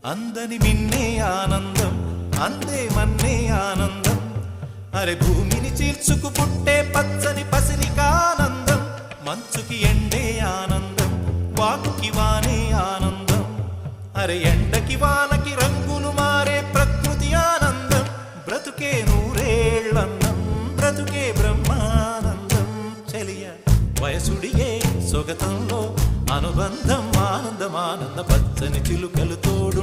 అందని మిన్నే ఆనందం అందే మన్నే ఆనందం అరే భూమిని చీల్చుకు పుట్టే పచ్చని పసిరికానందం మంచుకి ఎండే ఆనందం వాకుకి వానే ఆనందం అరే ఎండకి వానకి రంగులు మారే ప్రకృతి ఆనందం బ్రతుకే నూరేళ్ళన్నం బ్రతుకే బ్రహ్మానందం చెలియ వయసుడియే సొగతంలో అనుబంధం ఆనందం ఆనంద పచ్చని చిలుకలు తోడు